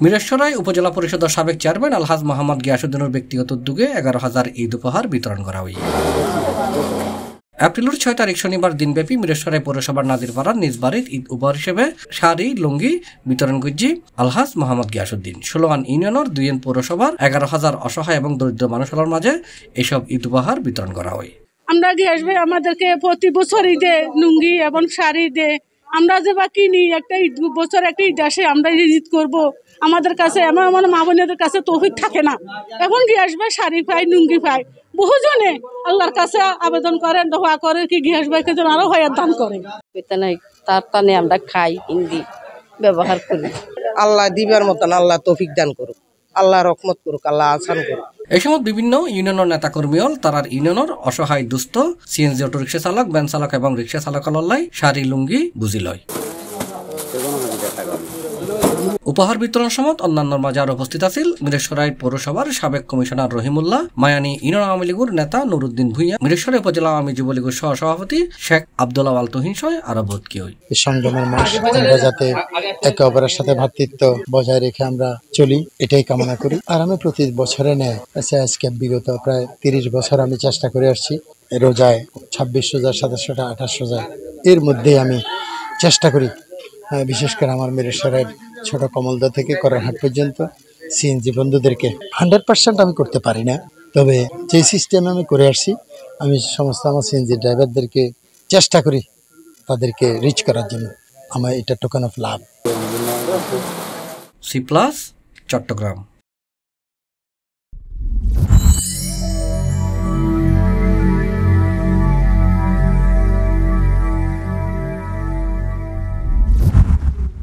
মিরসরাই উপজেলা পরিষদের সাবেক চেয়ারম্যান আলহাজ মোহাম্মদ গিয়াসউদ্দিনের ব্যক্তিগত উদ্যোগে 11,000 ঈদ উপহার বিতরণ করা হয়। এপ্রিলের 6 তারিখ শনিবার দিনব্যাপী মিরসরাই পৌরসভার নাজিরপাড়ার নিজ বাড়ির ঈদ উপহার হিসেবে শাড়ি লুঙ্গি বিতরণ করছি আলহাজ মোহাম্মদ গিয়াসউদ্দিন। 16 ইউনিয়নের 2 পৌরসভার 11,000 অসহায় এবং দরিদ্র মানুষের মাঝে এসব ঈদ উপহার বিতরণ করা হয়। আমরা গিয়াস ভাই আমাদেরকে প্রতি বছর ঈদে লুঙ্গি এবং শাড়ি দে, আমরা যে বা কিনি একটা ঈদ বছর একটা ঈদ আসে আমরা ঈদ করব, আমাদের কাছে আমার মা বোনেদের কাছে তৌফিক থাকে না। এখন গিয়াস ভাই শাড়ি পাই লুঙ্গি পাই, বহুজনে আল্লাহর কাছে আবেদন করেন দোয়া করে কি গিয়াস ভাইকে যেন আরো হয়াত দান করে। তার টানে আমরা খাই হিন্দি ব্যবহার করি। আল্লাহ দিবার মতন আল্লাহ তৌফিক দান করুক, আল্লাহ রহমত করুক, আল্লাহ আসান করুক। এই সময় বিভিন্ন ইউনিয়নের নেতাকর্মীও তারার ইউনিয়নের অসহায় দুস্থ সিএনজি অটো রিক্সা চালক, ভ্যান চালক এবং রিক্সা চালকালয় শাড়ি লুঙ্গি বুঝি লয়। উপহার বিতরণ সময় অন্যান্যর মাঝে আরো উপস্থিত আছেন মিরসরাই পৌরসভার সাবেক কমিশনার রহিমুল্লাহ, মায়ানী ইউনিয়ন আওয়ামী লীগের নেতা নুরুদ্দিন ভূঁইয়া, মিরসরাই উপজেলা আওয়ামী যুবলীগের সহসভাপতি শেখ আব্দুল্লাহ আল তুহিন সহ আরো বোধ কি হয়। সংযমের মাস, আমরা যাতে একে অপরের সাথে ভ্রাতৃত্ব বজায় রেখে আমরা চলি এটাই কামনা করি। আর আমি প্রতি বছরে নেয় আজকে বিগত প্রায় 30 বছর আমি চেষ্টা করে আসছি রোজায় 26 রোজা, 27 রোজা, 28 রোজা এর মধ্যে আমি চেষ্টা করি বিশেষ করে আমার মিরসরাইয়ের ছোট কমলদা থেকে করারহাট পর্যন্ত সিএনজি বন্ধুদেরকে 100% আমি করতে পারি না, তবে যে সিস্টেম আমি করে আসছি আমি সমস্ত আমার সিএনজি ড্রাইভারদেরকে চেষ্টা করি তাদেরকে রিচ করার জন্য। আমার এটা token of love. C+, Chittagong.